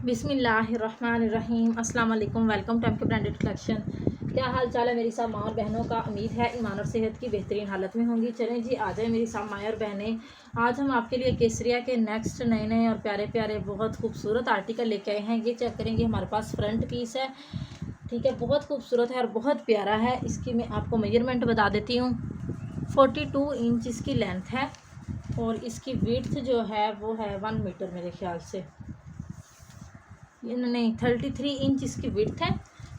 बिस्मिल्लाहिर्रहमानिर्रहीम। अस्सलाम वालेकुम। Welcome to MK branded collection. क्या हाल चाल है मेरी सब माँ और बहनों का। उम्मीद है ईमान और सेहत की बेहतरीन हालत में होंगी। चलें जी, आ जाए मेरी सब माँ और बहनें। आज हम आपके लिए केसरिया के नेक्स्ट नए नए और प्यारे प्यारे बहुत खूबसूरत आर्टिकल लेके आए हैं। ये चेक करेंगे, हमारे पास फ्रंट पीस है, ठीक है, बहुत खूबसूरत है और बहुत प्यारा है। इसकी मैं आपको मेजरमेंट बता देती हूँ। 42 इंच इसकी लेंथ है और इसकी विड्थ जो है वो है 1 मीटर मेरे ख्याल से, नहीं 33 इंच इसकी विड्थ है।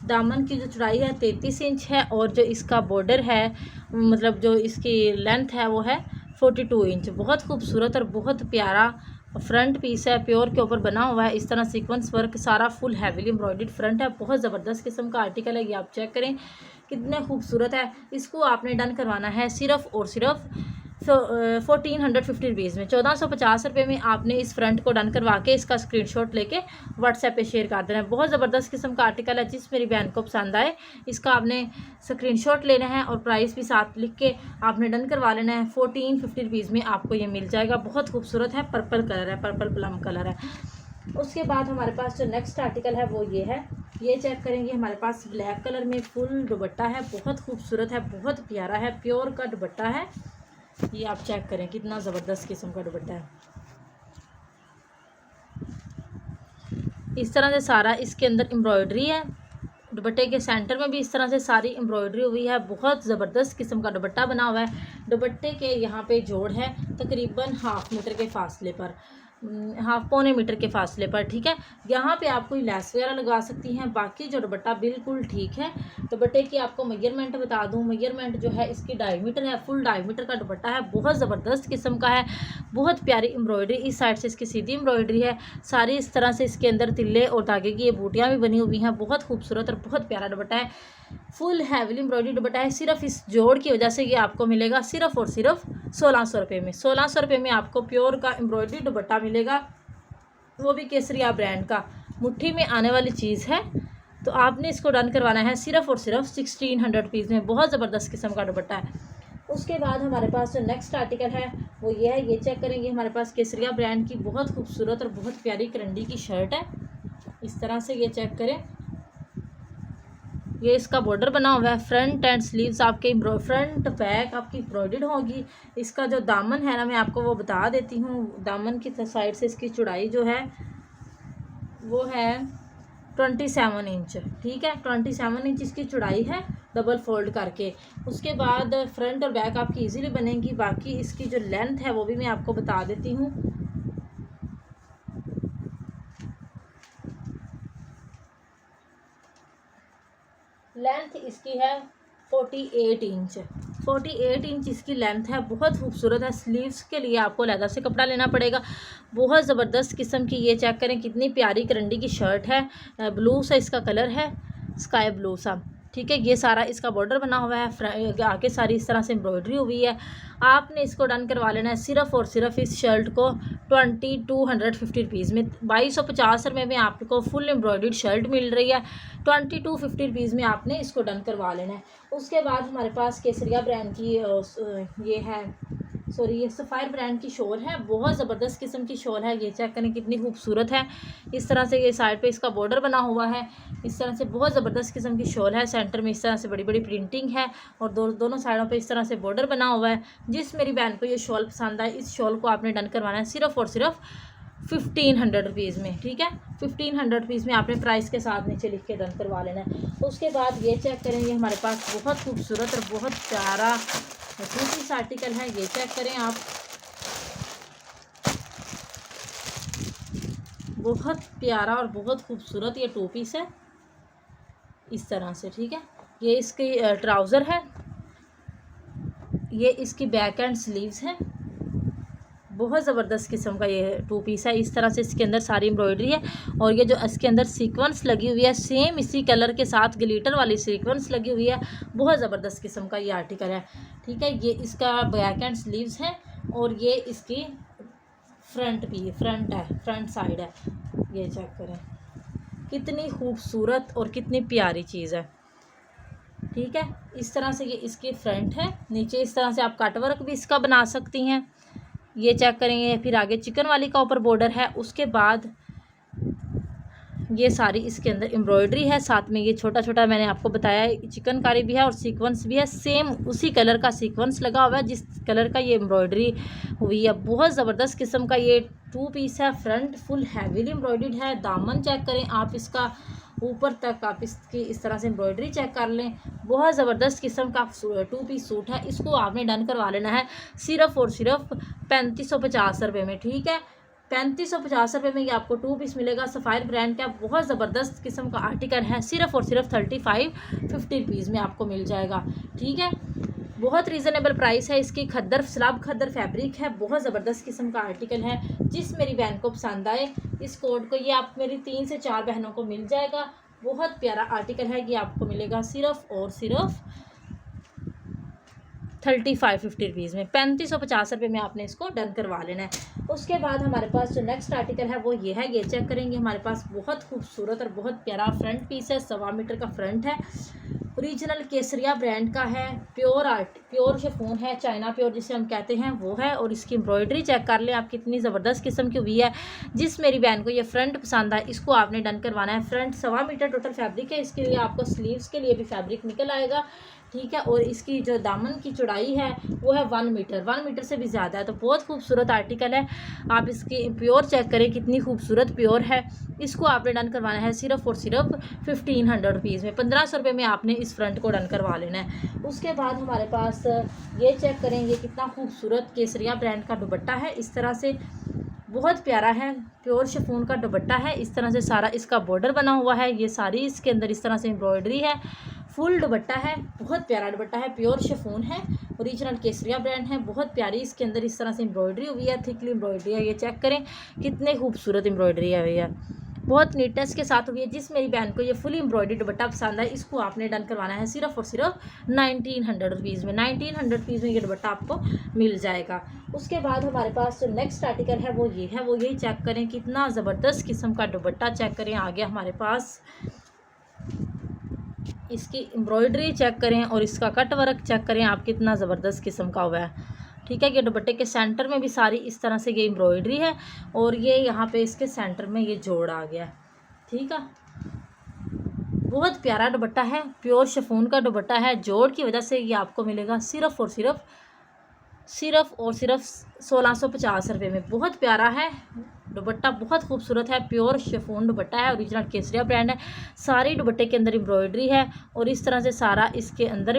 दामन की जो चौड़ाई है 33 इंच है और जो इसका बॉर्डर है, मतलब जो इसकी लेंथ है वो है 42 इंच। बहुत खूबसूरत और बहुत प्यारा फ्रंट पीस है, प्योर के ऊपर बना हुआ है। इस तरह सीक्वेंस वर्क, सारा फुल हैवीली एम्ब्रॉयडर्ड फ्रंट है। बहुत ज़बरदस्त किस्म का आर्टिकल है ये, आप चेक करें कितने खूबसूरत है। इसको आपने डन करवाना है सिर्फ और सिर्फ 1450 रुपीज़ में, 1450 रुपये में आपने इस फ्रंट को डन करवा के इसका स्क्रीनशॉट लेके व्हाट्सएप पे शेयर कर देना है। बहुत ज़बरदस्त किस्म का आर्टिकल है। जिस मेरी बहन को पसंद आए इसका आपने स्क्रीनशॉट लेना है और प्राइस भी साथ लिख के आपने डन करवा लेना है। 1450 रुपीज़ में आपको ये मिल जाएगा। बहुत खूबसूरत है, पर्पल कलर है, पर्पल प्लम कलर है। उसके बाद हमारे पास जो नेक्स्ट आर्टिकल है वो ये है। ये चेक करेंगे, हमारे पास ब्लैक कलर में फुल दुपट्टा है, बहुत खूबसूरत है, बहुत प्यारा है, प्योर का दुपट्टा है। ये आप चेक करें कितना ज़बरदस्त किस्म का दुपट्टा है। इस तरह से सारा इसके अंदर एम्ब्रॉयडरी है। दुपट्टे के सेंटर में भी इस तरह से सारी एम्ब्रॉयडरी हुई है। बहुत ज़बरदस्त किस्म का दुपट्टा बना हुआ है। दुपट्टे के यहाँ पे जोड़ है तकरीबन हाफ मीटर के फासले पर, हाफ पौने मीटर के फासले पर, ठीक है। यहाँ पे आप कोई लैस वगैरह लगा सकती हैं। बाकी जो दुपट्टा बिल्कुल ठीक है। दुपट्टे की आपको मेजरमेंट बता दूँ, मेजरमेंट जो है इसकी 2.5 मीटर है, फुल 2.5 मीटर का दुपट्टा है। बहुत ज़बरदस्त किस्म का है, बहुत प्यारी एम्ब्रॉयडरी। इस साइड से इसकी सीधी एम्ब्रॉयडरी है सारी। इस तरह से इसके अंदर तिल्ले और धागे की ये बूटियाँ भी बनी हुई हैं। बहुत खूबसूरत और बहुत प्यारा दुपट्टा है, फुल हैवीली एम्ब्रॉयडरी दुपट्टा है। सिर्फ इस जोड़ की वजह से ये आपको मिलेगा सिर्फ और सिर्फ 1600 रुपये में। 1600 रुपये में आपको प्योर का एम्ब्रॉयडरी दुपट्टा मिलेगा, वो भी केसरिया ब्रांड का। मुट्ठी में आने वाली चीज़ है, तो आपने इसको डन करवाना है सिर्फ और सिर्फ 1600 रुपीज़ में। बहुत ज़बरदस्त किस्म का दुपट्टा है। उसके बाद हमारे पास जो नेक्स्ट आर्टिकल है वो ये है। ये चेक करेंगे, हमारे पास केसरिया ब्रांड की बहुत खूबसूरत और बहुत प्यारी करंडी की शर्ट है। इस तरह से ये चेक करें, ये इसका बॉर्डर बना हुआ है। फ्रंट एंड स्लीव्स आपके फ्रंट बैक आपकी एम्ब्रॉयडर्ड होगी। इसका जो दामन है ना, मैं आपको वो बता देती हूँ। दामन की साइड से इसकी चौड़ाई जो है वो है 27 इंच, ठीक है। 27 इंच इसकी चौड़ाई है, डबल फोल्ड करके। उसके बाद फ्रंट और बैक आपकी इजीली बनेगी। बाकी इसकी जो लेंथ है वो भी मैं आपको बता देती हूँ। लेंथ इसकी है 48 इंच, 48 इंच इसकी लेंथ है। बहुत खूबसूरत है। स्लीव्स के लिए आपको लेदर से कपड़ा लेना पड़ेगा। बहुत ज़बरदस्त किस्म की, ये चेक करें कितनी प्यारी करंडी की शर्ट है। ब्लू सा इसका कलर है, स्काई ब्लू सा, ठीक है। ये सारा इसका बॉर्डर बना हुआ है, आगे सारी इस तरह से एम्ब्रॉयडरी हुई है। आपने इसको डन करवा लेना है सिर्फ और सिर्फ इस शर्ट को 2250 रुपीज़ में। 2250 रुपये में आपको फुल एम्ब्रॉयडर्ड शर्ट मिल रही है। 2250 रुपीज़ में आपने इसको डन करवा लेना है। उसके बाद हमारे पास केसरिया ब्रांड की ये है, सॉरी, ये सफ़ायर ब्रांड की शॉल है। बहुत ज़बरदस्त किस्म की शॉल है। ये चेक करें कितनी खूबसूरत है। इस तरह से ये साइड पे इसका बॉर्डर बना हुआ है। इस तरह से बहुत ज़बरदस्त किस्म की शॉल है। सेंटर में इस तरह से बड़ी बड़ी प्रिंटिंग है और दोनों साइडों पे इस तरह से बॉर्डर बना हुआ है। जिस मेरी बहन को ये शॉल पसंद आए, इस शॉल को आपने डन करवाना है सिर्फ और सिर्फ 1500 रुपीज़ में, ठीक है। 1500 रुपीज़ में आपने प्राइस के साथ नीचे लिख के डन करवा लेना है। उसके बाद ये चेक करेंगे, हमारे पास बहुत खूबसूरत और बहुत प्यारा पीस आर्टिकल है। ये चेक करें आप, बहुत प्यारा और बहुत खूबसूरत ये 2 पीस है इस तरह से, ठीक है। ये इसकी ट्राउज़र है, ये इसकी बैक एंड स्लीव्स है। बहुत ज़बरदस्त किस्म का ये 2 पीस है। इस तरह से इसके अंदर सारी एम्ब्रॉयडरी है और ये जो इसके अंदर सीक्वेंस लगी हुई है, सेम इसी कलर के साथ ग्लिटर वाली सीक्वेंस लगी हुई है। बहुत ज़बरदस्त किस्म का ये आर्टिकल है, ठीक है। ये इसका बैक एंड स्लीव्स है और ये इसकी फ्रंट है, फ्रंट साइड है। ये चेक करें कितनी खूबसूरत और कितनी प्यारी चीज़ है, ठीक है। इस तरह से ये इसकी फ्रंट है। नीचे इस तरह से आप कट वर्क भी इसका बना सकती हैं। ये चेक करेंगे, फिर आगे चिकन वाली का ऊपर बॉर्डर है। उसके बाद ये सारी इसके अंदर एम्ब्रॉयडरी है, साथ में ये छोटा छोटा मैंने आपको बताया चिकनकारी भी है और सीक्वेंस भी है, सेम उसी कलर का सीक्वेंस लगा हुआ है जिस कलर का ये एम्ब्रॉयडरी हुई है। बहुत ज़बरदस्त किस्म का ये 2 पीस है, फ्रंट फुल हैवीली एम्ब्रॉयडर्ड है। दामन चेक करें आप इसका, ऊपर तक आप इसकी इस तरह से एम्ब्रॉयडरी चेक कर लें। बहुत ज़बरदस्त किस्म का 2 पीस सूट है। इसको आपने डन करवा लेना है सिर्फ और सिर्फ 3550 रुपये में, ठीक है। 3550 रुपये में ये आपको 2 पीस मिलेगा। सफ़ायर ब्रांड का बहुत ज़बरदस्त किस्म का आर्टिकल है, सिर्फ और सिर्फ 3550 रुपीज़ में आपको मिल जाएगा, ठीक है। बहुत रीज़नेबल प्राइस है इसकी। खद्दर स्लाब खद्दर फैब्रिक है, बहुत ज़बरदस्त किस्म का आर्टिकल है। जिस मेरी बहन को पसंद आए इस कोड को, ये आप मेरी 3 से 4 बहनों को मिल जाएगा। बहुत प्यारा आर्टिकल है, ये आपको मिलेगा सिर्फ और सिर्फ 3550 रुपीज़ में। 3550 रुपये में आपने इसको डन करवा लेना है। उसके बाद हमारे पास जो नेक्स्ट आर्टिकल है वो ये है, ये चेक करेंगे। हमारे पास बहुत खूबसूरत और बहुत प्यारा फ्रंट पीस है, 1.25 मीटर का फ्रंट है, ओरिजिनल केसरिया ब्रांड का है, प्योर शिफॉन है, चाइना प्योर जिसे हम कहते हैं वो है। और इसकी एम्ब्रॉयडरी चेक कर लें आप, कितनी ज़बरदस्त किस्म की हुई है। जिस मेरी बहन को ये फ्रंट पसंद आए इसको आपने डन करवाना है। फ्रंट 1.25 मीटर टोटल फैब्रिक है, इसके लिए आपको स्लीव्स के लिए भी फैब्रिक निकल आएगा, ठीक है। और इसकी जो दामन की चौड़ाई है वो है 1 मीटर से भी ज़्यादा है, तो बहुत खूबसूरत आर्टिकल है। आप इसकी प्योर चेक करें कितनी खूबसूरत प्योर है। इसको आपने डन करवाना है सिर्फ और सिर्फ 1500 रुपीज़ में। 1500 रुपये में आपने इस फ्रंट को डन करवा लेना है। उसके बाद हमारे पास ये चेक करें, ये कितना खूबसूरत केसरिया ब्रांड का दुपट्टा है, इस तरह से बहुत प्यारा है। प्योर शिफॉन का दुपट्टा है, इस तरह से सारा इसका बॉर्डर बना हुआ है। ये सारी इसके अंदर इस तरह से एम्ब्रॉयडरी है, फुल दुपट्टा है, बहुत प्यारा दुपट्टा है, प्योर शिफॉन है, ओरिजिनल केसरिया ब्रांड है। बहुत प्यारी इसके अंदर इस तरह से एम्ब्रॉयडरी हुई है, थिकली एम्ब्रॉयडरी है। ये चेक करें कितने खूबसूरत एम्ब्रॉयडरी है भैया, बहुत नीटनेस के साथ हुई है। जिस मेरी बहन को ये फुल एम्ब्रॉयडरी दुपट्टा पसंद है इसको आपने डन करवाना है सिर्फ और सिर्फ 1900 रुपीज़ में। 1900 रुपीज़ में ये दुपट्टा आपको मिल जाएगा। उसके बाद हमारे पास जो नेक्स्ट आर्टिकल है वो ये है, वो यही चेक करें कितना ज़बरदस्त किस्म का दुपट्टा चेक करें। आगे हमारे पास इसकी एम्ब्रॉयडरी चेक करें और इसका कट वर्क चेक करें आप, कितना ज़बरदस्त किस्म का हुआ है, ठीक है। ये दुपट्टे के सेंटर में भी सारी इस तरह से ये एम्ब्रॉयडरी है और ये यहाँ पे इसके सेंटर में ये जोड़ आ गया, ठीक है। बहुत प्यारा दुपट्टा है, प्योर शिफॉन का दुपट्टा है। जोड़ की वजह से ये आपको मिलेगा सिर्फ और सिर्फ 1650 रुपये में। बहुत प्यारा है दुपट्टा, बहुत खूबसूरत है, प्योर शिफॉन दुपट्टा है, ओरिजिनल केसरिया ब्रांड है। सारी दुपट्टे के अंदर एम्ब्रॉयडरी है और इस तरह से सारा इसके अंदर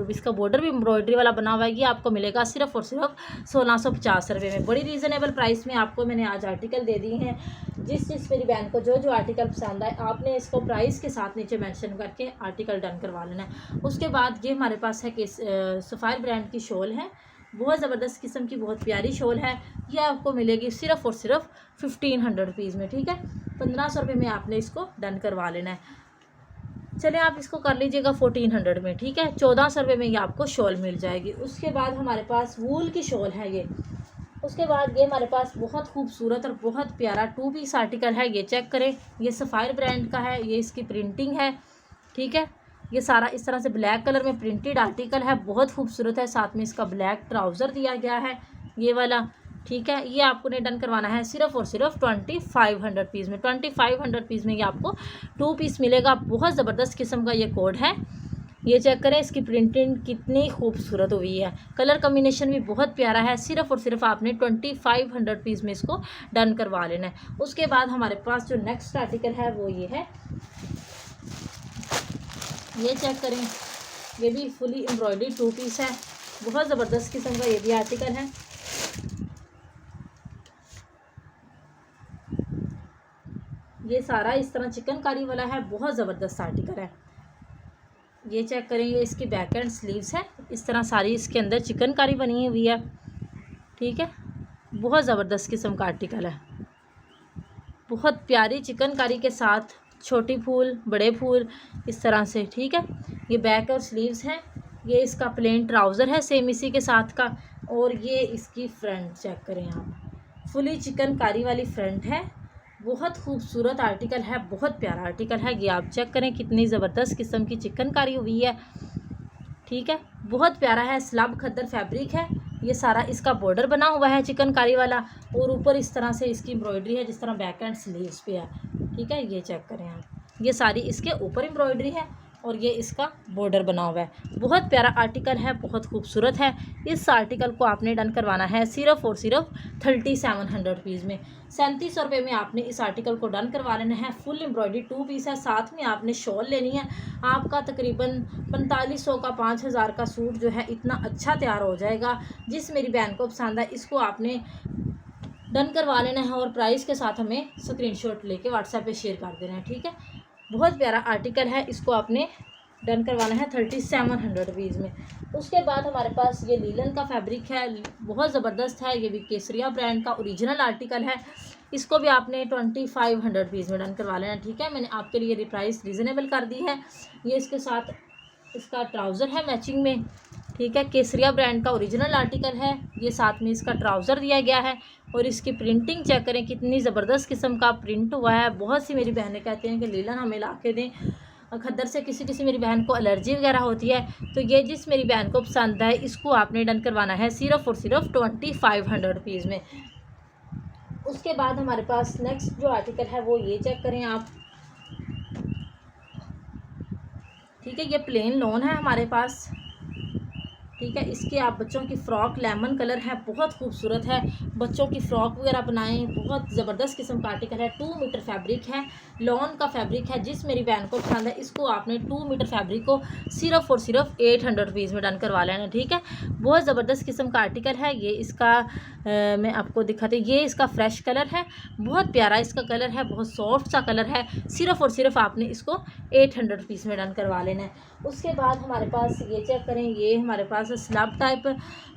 इसका बॉर्डर भी एम्ब्रॉयडरी वाला बना हुआ है। ये आपको मिलेगा सिर्फ और सिर्फ 1650 रुपये में। बड़ी रीज़नेबल प्राइस में आपको मैंने आज आर्टिकल दे दिए हैं। जिस मेरी बहन को जो आर्टिकल पसंद आए आपने इसको प्राइस के साथ नीचे मेंशन करके आर्टिकल डन करवा लेना है। उसके बाद ये हमारे पास है कि सफ़ायर ब्रांड की शॉल है, बहुत ज़बरदस्त किस्म की बहुत प्यारी शॉल है। ये आपको मिलेगी सिर्फ और सिर्फ 1500 रुपीज़ में, ठीक है। 1500 रुपये में आपने इसको डन करवा लेना है। चलिए आप इसको कर लीजिएगा 1400 में, ठीक है। 1400 रुपये में ये आपको शॉल मिल जाएगी। उसके बाद हमारे पास वूल की शॉल है ये। उसके बाद ये हमारे पास बहुत खूबसूरत और बहुत प्यारा 2 पीस आर्टिकल है, ये चेक करें। ये सफ़ायर ब्रांड का है, ये इसकी प्रिंटिंग है, ठीक है। ये सारा इस तरह से ब्लैक कलर में प्रिंटेड आर्टिकल है, बहुत खूबसूरत है। साथ में इसका ब्लैक ट्राउज़र दिया गया है ये वाला, ठीक है। ये आपको ने डन करवाना है सिर्फ और सिर्फ 2500 रुपीज़ में। 2500 रुपीज़ में ये आपको 2 पीस मिलेगा। बहुत ज़बरदस्त किस्म का ये कोड है, ये चेक करें। इसकी प्रिंटिंग कितनी खूबसूरत हुई है, कलर कम्बिनेशन भी बहुत प्यारा है। सिर्फ और सिर्फ आपने 2500 रुपीज़ में इसको डन करवा लेना है। उसके बाद हमारे पास जो नेक्स्ट आर्टिकल है वो ये है, ये चेक करें। ये भी फुली एम्ब्रॉयडरी 2 पीस है, बहुत ज़बरदस्त किस्म का ये भी आर्टिकल है। ये सारा इस तरह चिकनकारी वाला है, बहुत ज़बरदस्त आर्टिकल है। ये चेक करें, ये इसकी बैक एंड स्लीव्स है, इस तरह सारी इसके अंदर चिकनकारी बनी हुई है, ठीक है। बहुत ज़बरदस्त किस्म का आर्टिकल है, बहुत प्यारी चिकनकारी के साथ छोटी फूल बड़े फूल इस तरह से, ठीक है। ये बैक और स्लीव्स हैं। ये इसका प्लेन ट्राउज़र है सेम इसी के साथ का। और ये इसकी फ्रंट चेक करें आप, फुली चिकनकारी वाली फ्रंट है। बहुत खूबसूरत आर्टिकल है, बहुत प्यारा आर्टिकल है। ये आप चेक करें कितनी ज़बरदस्त किस्म की चिकनकारी हुई है, ठीक है। बहुत प्यारा है, स्लब खद्दर फैब्रिक है। ये सारा इसका बॉर्डर बना हुआ है चिकनकारी वाला और ऊपर इस तरह से इसकी एम्ब्रॉयडरी है जिस तरह बैक एंड स्लीव्स पे है। ठीक है, ये चेक करें आप, ये सारी इसके ऊपर एम्ब्रॉयडरी है और ये इसका बॉर्डर बना हुआ है। बहुत प्यारा आर्टिकल है, बहुत खूबसूरत है। इस आर्टिकल को आपने डन करवाना है सिर्फ और सिर्फ 3700 रुपीज़ में। 3700 रुपये में आपने इस आर्टिकल को डन करवा लेना है। फुल एम्ब्रॉयडरी 2 पीस है, साथ में आपने शॉल लेनी है। आपका तकरीबन 4500 का 5000 का सूट जो है इतना अच्छा तैयार हो जाएगा। जिस मेरी बहन को पसंद है इसको आपने डन करवा लेना है और प्राइस के साथ हमें स्क्रीनशॉट लेके व्हाट्सएप पे शेयर कर देना है। ठीक है, बहुत प्यारा आर्टिकल है, इसको आपने डन करवाना है 3700 रुपीज़ में। उसके बाद हमारे पास ये लीलन का फैब्रिक है, बहुत ज़बरदस्त है। ये भी केसरिया ब्रांड का ओरिजिनल आर्टिकल है। इसको भी आपने 2500 रुपीज़ में डन करवा लेना। ठीक है, मैंने आपके लिए प्राइस रीज़नेबल कर दी है। ये इसके साथ इसका ट्राउज़र है मैचिंग में। ठीक है, केसरिया ब्रांड का ओरिजिनल आर्टिकल है। ये साथ में इसका ट्राउज़र दिया गया है और इसकी प्रिंटिंग चेक करें, कितनी ज़बरदस्त किस्म का प्रिंट हुआ है। बहुत सी मेरी बहनें कहती हैं कि लीलन हमें ला के दें, खद्दर से किसी मेरी बहन को एलर्जी वगैरह होती है। तो ये जिस मेरी बहन को पसंद है इसको आपने डन करवाना है सिर्फ और सिर्फ 2500 रुपीज़ में। उसके बाद हमारे पास नेक्स्ट जो आर्टिकल है वो ये चेक करें आप। ठीक है, ये प्लेन लॉन है हमारे पास। ठीक है, इसके आप बच्चों की फ़्रॉक लेमन कलर है, बहुत खूबसूरत है। बच्चों की फ़्रॉक वगैरह बनाएं, बहुत ज़बरदस्त किस्म का आर्टिकल है। 2 मीटर फैब्रिक है, लॉन का फैब्रिक है। जिस मेरी बहन को पसंद है इसको आपने 2 मीटर फैब्रिक को सिर्फ और सिर्फ 800 रुपीज़ में डन करवा लेना। ठीक है, बहुत ज़बरदस्त किस्म का आर्टिकल है। ये इसका मैं आपको दिखाती हूँ, ये इसका फ्रेश कलर है, बहुत प्यारा इसका कलर है, बहुत सॉफ्ट सा कलर है। सिर्फ और सिर्फ आपने इसको 800 रुपीज़ में डन करवा लेना है। उसके बाद हमारे पास ये चेक करें, ये हमारे पास स्लब टाइप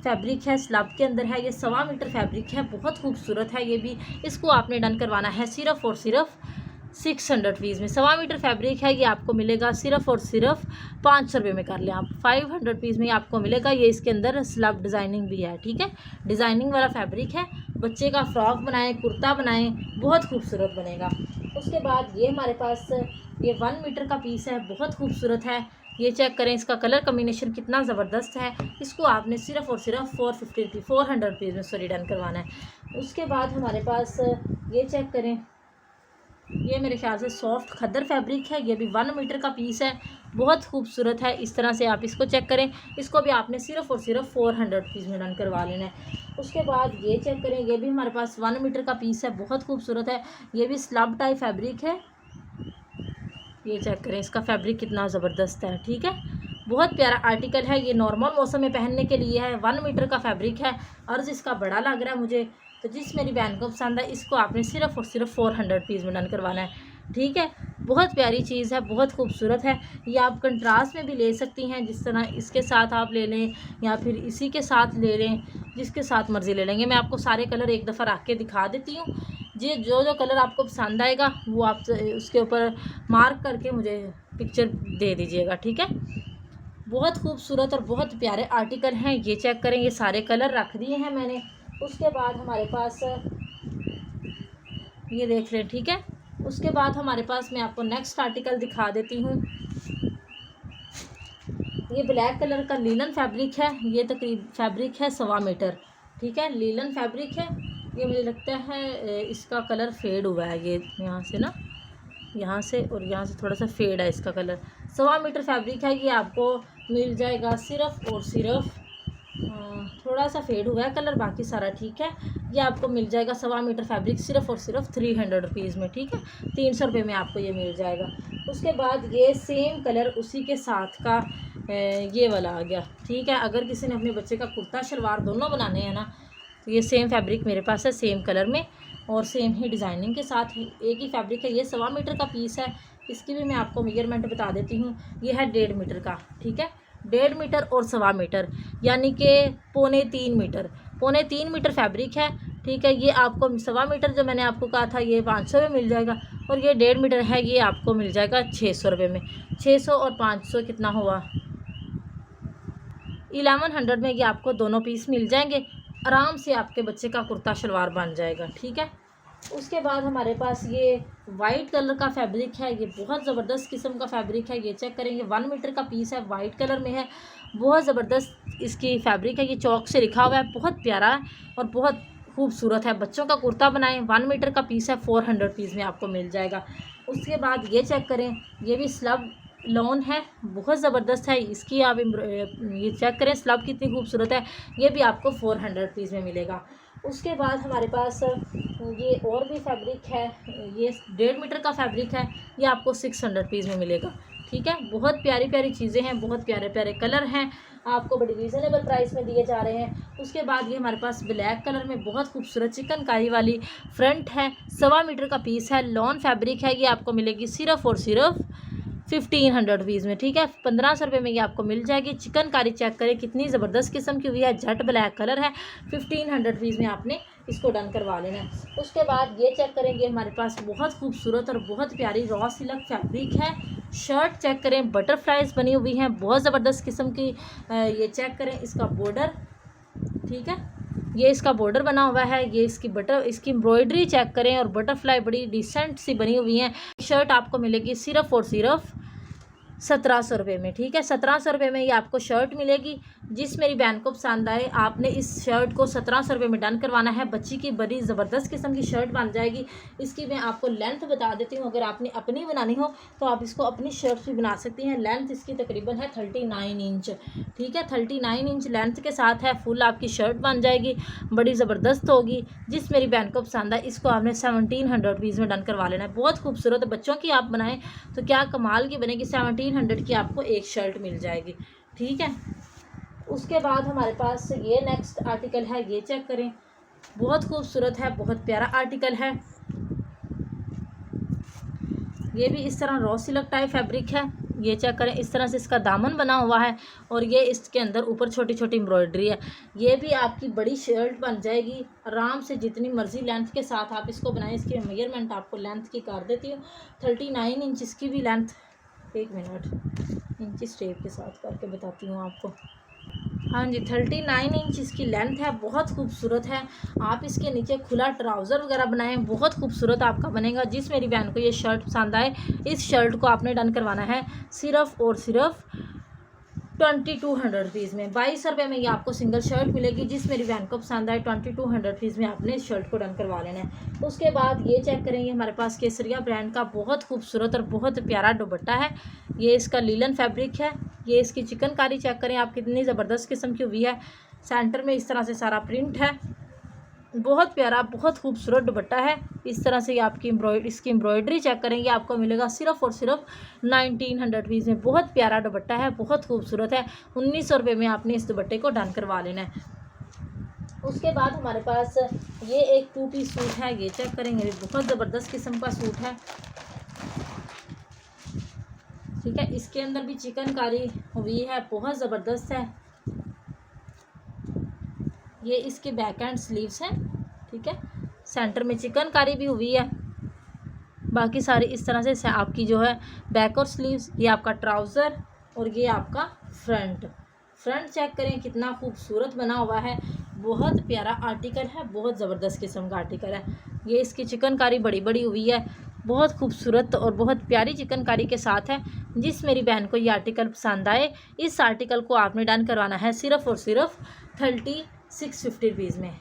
फैब्रिक है, स्लब के अंदर है। ये 1.25 मीटर फैब्रिक है, बहुत खूबसूरत है। ये भी इसको आपने डन करवाना है सिर्फ और सिर्फ 600 रुपीज़ में। 1.25 मीटर फैब्रिक है, ये आपको मिलेगा सिर्फ और सिर्फ 500 रुपये में। कर लें आप 500 रुपीज़ में आपको मिलेगा। ये इसके अंदर स्लब डिज़ाइनिंग भी है। ठीक है, डिज़ाइनिंग वाला फैब्रिक है। बच्चे का फ्रॉक बनाएं, कुर्ता बनाएं, बहुत खूबसूरत बनेगा। उसके बाद ये हमारे पास ये 1 मीटर का पीस है, बहुत खूबसूरत है। ये चेक करें, इसका कलर कम्बिनेशन कितना ज़बरदस्त है। इसको आपने सिर्फ और सिर्फ 400 रुपीज़ में सॉरी डन करवाना है। उसके बाद हमारे पास ये चेक करें, ये मेरे ख्याल से सॉफ्ट खद्दर फैब्रिक है। ये भी 1 मीटर का पीस है, बहुत खूबसूरत है। इस तरह से आप इसको चेक करें, इसको भी आपने सिर्फ और सिर्फ 400 रुपीज़ में डन करवा लेना है। उसके बाद ये चेक करें, ये भी हमारे पास 1 मीटर का पीस है, बहुत खूबसूरत है। ये भी स्लब टाइप फैब्रिक है। ये चेक करें, इसका फैब्रिक कितना ज़बरदस्त है। ठीक है, बहुत प्यारा आर्टिकल है। ये नॉर्मल मौसम में पहनने के लिए है। 1 मीटर का फैब्रिक है, अर्ज इसका बड़ा लग रहा है मुझे। तो जिस मेरी बहन को पसंद है इसको आपने सिर्फ और सिर्फ 400 रुपीज़ में डन करवाना है। ठीक है, बहुत प्यारी चीज़ है, बहुत खूबसूरत है। ये आप कंट्रास्ट में भी ले सकती हैं, जिस तरह इसके साथ आप ले लें या फिर इसी के साथ ले लें, जिसके साथ मर्ज़ी ले लेंगे। मैं आपको सारे कलर एक दफ़ा रख के दिखा देती हूँ। जी, जो कलर आपको पसंद आएगा वो आप उसके ऊपर मार्क करके मुझे पिक्चर दे दीजिएगा। ठीक है, बहुत खूबसूरत और बहुत प्यारे आर्टिकल हैं। ये चेक करें, ये सारे कलर रख दिए हैं मैंने। उसके बाद हमारे पास ये देख लें। ठीक है, उसके बाद हमारे पास मैं आपको नेक्स्ट आर्टिकल दिखा देती हूँ। ये ब्लैक कलर का लीलन फैब्रिक है। ये तकरीब फैब्रिक है 1.25 मीटर। ठीक है, लीलन फैब्रिक है। ये मुझे लगता है इसका कलर फेड हुआ है, ये यहाँ से ना, यहाँ से और यहाँ से थोड़ा सा फेड है इसका कलर। 1.25 मीटर फैब्रिक है। ये आपको मिल जाएगा सिर्फ और सिर्फ थोड़ा सा फेड हुआ है कलर, बाकी सारा ठीक है। ये आपको मिल जाएगा 1.25 मीटर फैब्रिक सिर्फ और सिर्फ 300 रुपीज़ में। ठीक है, 300 रुपये में आपको ये मिल जाएगा। उसके बाद ये सेम कलर उसी के साथ का ये वाला आ गया। ठीक है, अगर किसी ने अपने बच्चे का कुर्ता शलवार दोनों बनाने हैं ना, तो ये सेम फैब्रिक मेरे पास है, सेम कलर में और सेम ही डिज़ाइनिंग के साथ एक ही फैब्रिक है। ये 1.25 मीटर का पीस है। इसकी भी मैं आपको मेजरमेंट बता देती हूँ। ये है 1.5 मीटर का। ठीक है, 1.5 मीटर और 1.25 मीटर यानी कि 2.25 मीटर। 2.25 मीटर फैब्रिक है। ठीक है, ये आपको 1.25 मीटर जो मैंने आपको कहा था ये 500 में मिल जाएगा और ये 1.5 मीटर है, ये आपको मिल जाएगा 600 रुपये में। 600 और 500 कितना हुआ, 1100 में ये आपको दोनों पीस मिल जाएंगे। आराम से आपके बच्चे का कुर्ता शलवार बन जाएगा। ठीक है, उसके बाद हमारे पास ये वाइट कलर का फैब्रिक है। ये बहुत ज़बरदस्त किस्म का फैब्रिक है। ये चेक करेंगे, 1 मीटर का पीस है, वाइट कलर में है, बहुत ज़बरदस्त इसकी फैब्रिक है। ये चौक से लिखा हुआ है, बहुत प्यारा और बहुत खूबसूरत है। बच्चों का कुर्ता बनाएं, 1 मीटर का पीस है, 400 रुपीज़ में आपको मिल जाएगा। उसके बाद ये चेक करें, ये भी स्लब लॉन है, बहुत ज़बरदस्त है। इसकी आप ये चेक करें स्लब कितनी खूबसूरत है, ये भी आपको 400 रुपीज़ में मिलेगा। उसके बाद हमारे पास ये और भी फैब्रिक है, ये 1.5 मीटर का फैब्रिक है, ये आपको 600 रुपीज़ में मिलेगा। ठीक है, बहुत प्यारी प्यारी चीज़ें हैं, बहुत प्यारे प्यारे कलर हैं, आपको बड़ी रीज़नेबल प्राइस में दिए जा रहे हैं। उसके बाद ये हमारे पास ब्लैक कलर में बहुत खूबसूरत चिकनकारी वाली फ्रंट है, 1.25 मीटर का पीस है, लॉन फैब्रिक है, ये आपको मिलेगी सिर्फ और सिर्फ 1500 रुपीज़ में। ठीक है, 1500 रुपये में ये आपको मिल जाएगी। चिकनकारी चेक करें कितनी ज़बरदस्त किस्म की हुई है, जेट ब्लैक कलर है, 1500 रुपीज़ में आपने इसको डन करवा लेना है। उसके बाद ये चेक करेंगे, हमारे पास बहुत खूबसूरत और बहुत प्यारी रॉ सिल्क फैब्रिक है। शर्ट चेक करें, बटरफ्लाइज बनी हुई हैं, बहुत ज़बरदस्त किस्म की। ये चेक करें इसका बॉर्डर, ठीक है, ये इसका बॉर्डर बना हुआ है, ये इसकी एम्ब्रॉयडरी चेक करें और बटरफ्लाई बड़ी डिसेंट सी बनी हुई है। शर्ट आपको मिलेगी सिर्फ और सिर्फ 1700 रुपये में। ठीक है, 1700 रुपये में ये आपको शर्ट मिलेगी। जिस मेरी बहन को पसंद आए, आपने इस शर्ट को 1700 रुपये में डन करवाना है। बच्ची की बड़ी ज़बरदस्त किस्म की शर्ट बन जाएगी। इसकी मैं आपको लेंथ बता देती हूँ, अगर आपने अपनी बनानी हो तो आप इसको अपनी शर्ट भी बना सकती हैं। लेंथ इसकी तकरीबन है 39 इंच। ठीक है, 39 इंच लेंथ के साथ है, फुल आपकी शर्ट बन जाएगी, बड़ी ज़बरदस्त होगी। जिस मेरी बहन को पसंद आए, इसको आपने 1700 रुपीज़ में डन करवा लेना है। बहुत खूबसूरत, बच्चों की आप बनाएं तो क्या कमाल की बनेगी। 1700 की आपको एक शर्ट मिल जाएगी। ठीक है, उसके बाद हमारे पास ये नेक्स्ट आर्टिकल है, ये चेक करें, बहुत खूबसूरत है, बहुत प्यारा आर्टिकल है। ये भी इस तरह रॉ सिल्क टाइप फैब्रिक है, ये चेक करें, इस तरह से इसका दामन बना हुआ है और ये इसके अंदर ऊपर छोटी छोटी एम्ब्रॉयडरी है। ये भी आपकी बड़ी शर्ट बन जाएगी आराम से, जितनी मर्जी लेंथ के साथ आप इसको बनाएं। इसकी मेजरमेंट आपको लेंथ की कर देती हूँ, 39 इंच इसकी भी लेंथ, 1 मिनट इंची स्टेप के साथ करके बताती हूँ आपको। हाँ जी, 39 इंच इसकी लेंथ है, बहुत खूबसूरत है। आप इसके नीचे खुला ट्राउज़र वगैरह बनाएं, बहुत खूबसूरत आपका बनेगा। जिस मेरी बहन को ये शर्ट पसंद आए, इस शर्ट को आपने डन करवाना है सिर्फ और सिर्फ 2200 रुपीज़ में। 2200 रुपये में ये आपको सिंगल शर्ट मिलेगी। जिस मेरी बहन को पसंद आए, 2200 रुपीज़ में आपने इस शर्ट को डन करवा लेना है। उसके बाद ये चेक करेंगे, हमारे पास केसरिया ब्रांड का बहुत खूबसूरत और बहुत प्यारा दुपट्टा है। ये इसका लीलन फैब्रिक है। ये इसकी चिकनकारी चेक करें आप, कितनी ज़बरदस्त किस्म की हुई है। सेंटर में इस तरह से सारा प्रिंट है, बहुत प्यारा, बहुत खूबसूरत दुपट्टा है। इस तरह से ये आपकी इसकी एम्ब्रॉयडरी चेक करेंगे, आपको मिलेगा सिर्फ और सिर्फ 1900 रुपीज़ में। बहुत प्यारा दुपट्टा है, बहुत खूबसूरत है। 1900 रुपये में आपने इस दुपट्टे को डन करवा लेना है। उसके बाद हमारे पास ये एक 2 पीस सूट है, ये चेक करेंगे, बहुत ज़बरदस्त किस्म का सूट है। ठीक है, इसके अंदर भी चिकनकारी हुई है, बहुत ज़बरदस्त है। ये इसके बैक एंड स्लीव्स हैं। ठीक है, सेंटर में चिकनकारी भी हुई है, बाकी सारी इस तरह से आपकी जो है बैक और स्लीव्स। ये आपका ट्राउज़र और ये आपका फ्रंट चेक करें, कितना खूबसूरत बना हुआ है। बहुत प्यारा आर्टिकल है, बहुत ज़बरदस्त किस्म का आर्टिकल है। ये इसकी चिकनकारी बड़ी बड़ी हुई है, बहुत खूबसूरत और बहुत प्यारी चिकनकारी के साथ है। जिस मेरी बहन को ये आर्टिकल पसंद आए, इस आर्टिकल को आपने डन करवाना है सिर्फ और सिर्फ 3650 रुपीज़ में।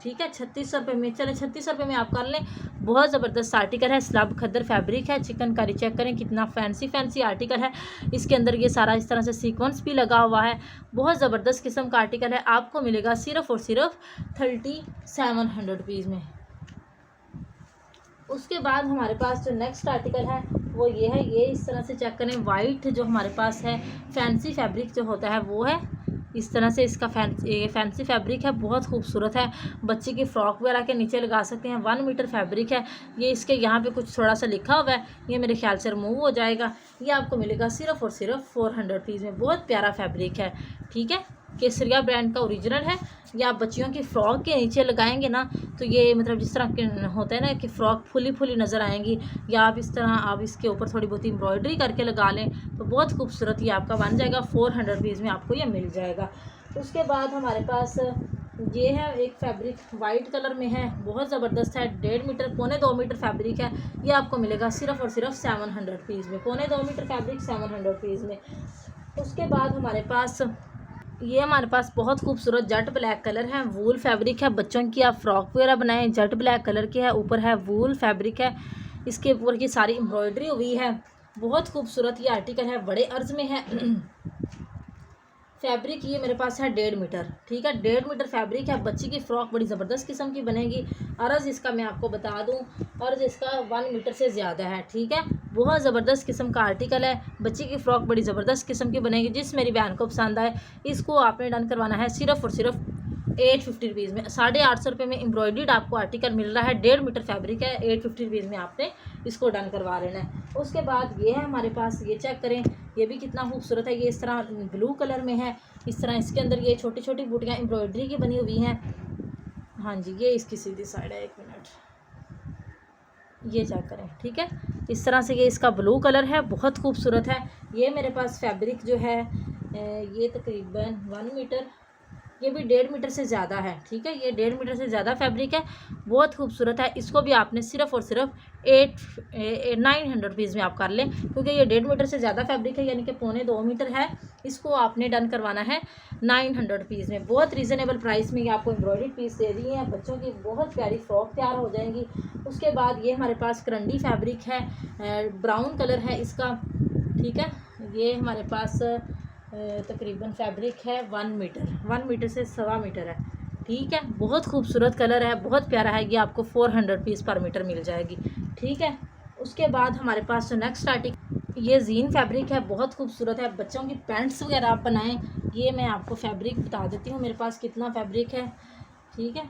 ठीक है, 3600 रुपये में। चले 3600 रुपये में आप कर लें। बहुत ज़बरदस्त आर्टिकल है, स्लब खद्दर फैब्रिक है, चिकनकारी चेक करें, कितना फैंसी आर्टिकल है। इसके अंदर ये सारा इस तरह से सीक्वेंस भी लगा हुआ है, बहुत ज़बरदस्त किस्म का आर्टिकल है। आपको मिलेगा सिर्फ और सिर्फ 3700 रुपीज़ में। उसके बाद हमारे पास जो नेक्स्ट आर्टिकल है वो ये है, ये इस तरह से चेक करें, वाइट जो हमारे पास है फैंसी फैब्रिक जो होता है वो है। इस तरह से इसका फैंसी फैब्रिक है, बहुत खूबसूरत है। बच्चे की फ़्रॉक वगैरह के नीचे लगा सकते हैं। 1 मीटर फैब्रिक है। ये इसके यहाँ पे कुछ थोड़ा सा लिखा हुआ है, ये मेरे ख्याल से रिमूव हो जाएगा। ये आपको मिलेगा सिर्फ और सिर्फ 400 रुपीज़ में। बहुत प्यारा फैब्रिक है। ठीक है, केसरिया ब्रांड का ओरिजिनल है। ये आप बच्चियों की फ़्रॉक के नीचे लगाएंगे ना, तो ये मतलब जिस तरह के होता है ना कि फ़्रॉक फुली नज़र आएंगी, या आप इस तरह आप इसके ऊपर थोड़ी बहुत एम्ब्रॉयडरी करके लगा लें तो बहुत खूबसूरत ये आपका बन जाएगा। 400 रुपीज़ में आपको ये मिल जाएगा। उसके बाद हमारे पास ये है एक फैब्रिक, वाइट कलर में है, बहुत ज़बरदस्त है। 1.5 मीटर, 2.25 मीटर फैब्रिक है। ये आपको मिलेगा सिर्फ और सिर्फ 700 रुपीज़ में। 2.25 मीटर फैब्रिक 700 रुपीज़ में। उसके बाद हमारे पास ये हमारे पास बहुत खूबसूरत जेट ब्लैक कलर है, वूल फैब्रिक है, बच्चों की आप फ्रॉक वगैरह बनाएं, जेट ब्लैक कलर की है, ऊपर है वूल फैब्रिक है, इसके ऊपर की सारी एम्ब्रॉयडरी हुई है। बहुत खूबसूरत ये आर्टिकल है, बड़े अर्ज में है। फैब्रिक ये मेरे पास है 1.5 मीटर, ठीक है, 1.5 मीटर फैब्रिक है। बच्ची की फ्रॉक बड़ी ज़बरदस्त किस्म की बनेगी। अर्ज इसका मैं आपको बता दूं, अर्ज इसका 1 मीटर से ज़्यादा है, ठीक है। बहुत ज़बरदस्त किस्म का आर्टिकल है, बच्ची की फ़्रॉक बड़ी ज़बरदस्त किस्म की बनेगी। जिस मेरी बहन को पसंद आए इसको आपने डन करवाना है सिर्फ़ और सिर्फ 850 रुपीज़ में। 850 रुपये में एम्ब्रॉयडर्ड आपको आर्टिकल मिल रहा है, 1.5 मीटर फैब्रिक है, 850 रुपीज़ में आपने इसको डन करवा लेना है। उसके बाद ये है हमारे पास, ये चेक करें, ये भी कितना खूबसूरत है। ये इस तरह ब्लू कलर में है, इस तरह इसके अंदर ये छोटी छोटी बूटियाँ एम्ब्रॉयडरी की बनी हुई हैं। हाँ जी, ये इसकी सीधी साइड है, 1 मिनट, ये चेक करें, ठीक है। इस तरह से ये इसका ब्लू कलर है, बहुत खूबसूरत है। ये मेरे पास फैब्रिक जो है ये तकरीबन 1 मीटर, ये भी 1.5 मीटर से ज़्यादा है, ठीक है। ये 1.5 मीटर से ज़्यादा फैब्रिक है, बहुत खूबसूरत है। इसको भी आपने सिर्फ और सिर्फ 900 रुपीज़ में आप कर लें, क्योंकि ये 1.5 मीटर से ज़्यादा फैब्रिक है, यानी कि 2.25 मीटर है। इसको आपने डन करवाना है 900 रुपीज़ में। बहुत रीज़नेबल प्राइस में ये आपको एम्ब्रॉयडरी पीस दे दी है, बच्चों की बहुत प्यारी फ्रॉक तैयार हो जाएंगी। उसके बाद ये हमारे पास करंडी फैब्रिक है, ब्राउन कलर है इसका, ठीक है। ये हमारे पास तकरीबन फैब्रिक है 1 मीटर, 1 मीटर से 1.25 मीटर है, ठीक है। बहुत खूबसूरत कलर है, बहुत प्यारा है। ये आपको 400 पीस पर मीटर मिल जाएगी, ठीक है। उसके बाद हमारे पास जो नेक्स्ट आर्टिकल, ये जीन फैब्रिक है, बहुत खूबसूरत है। बच्चों की पैंट्स वगैरह आप बनाएं। ये मैं आपको फैब्रिक बता देती हूँ मेरे पास कितना फैब्रिक है, ठीक है।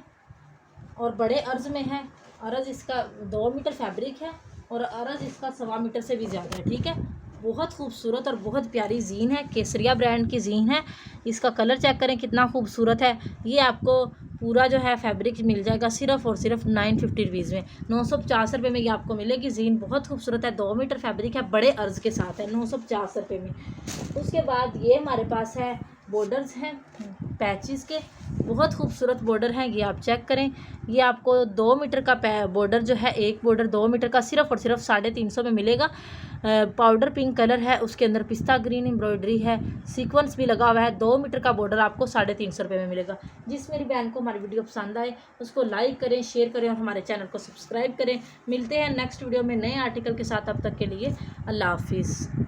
और बड़े अर्ज में है, अर्ज इसका 2 मीटर फैब्रिक है और अर्ज इसका 1.25 मीटर से भी ज़्यादा है, ठीक है। बहुत खूबसूरत और बहुत प्यारी जीन है, केसरिया ब्रांड की जीन है। इसका कलर चेक करें कितना खूबसूरत है। ये आपको पूरा जो है फैब्रिक मिल जाएगा सिर्फ और सिर्फ 950 रुपीज़ में, 950 रुपये में ये आपको मिलेगी जीन। बहुत खूबसूरत है, 2 मीटर फैब्रिक है, बड़े अर्ज के साथ है, 950 रुपये में। उसके बाद ये हमारे पास है बॉर्डर्स हैं पैचेस के, बहुत खूबसूरत बॉर्डर हैं, ये आप चेक करें। ये आपको 2 मीटर का बॉर्डर जो है, एक बॉर्डर 2 मीटर का सिर्फ और सिर्फ 350 में मिलेगा। पाउडर पिंक कलर है, उसके अंदर पिस्ता ग्रीन एम्ब्रॉयडरी है, सीक्वेंस भी लगा हुआ है। 2 मीटर का बॉर्डर आपको 350 रुपये में मिलेगा। जिस मेरी बहन को हमारी वीडियो पसंद आए उसको लाइक करें, शेयर करें और हमारे चैनल को सब्सक्राइब करें। मिलते हैं नेक्स्ट वीडियो में नए आर्टिकल के साथ, अब तक के लिए अल्लाह हाफिज़।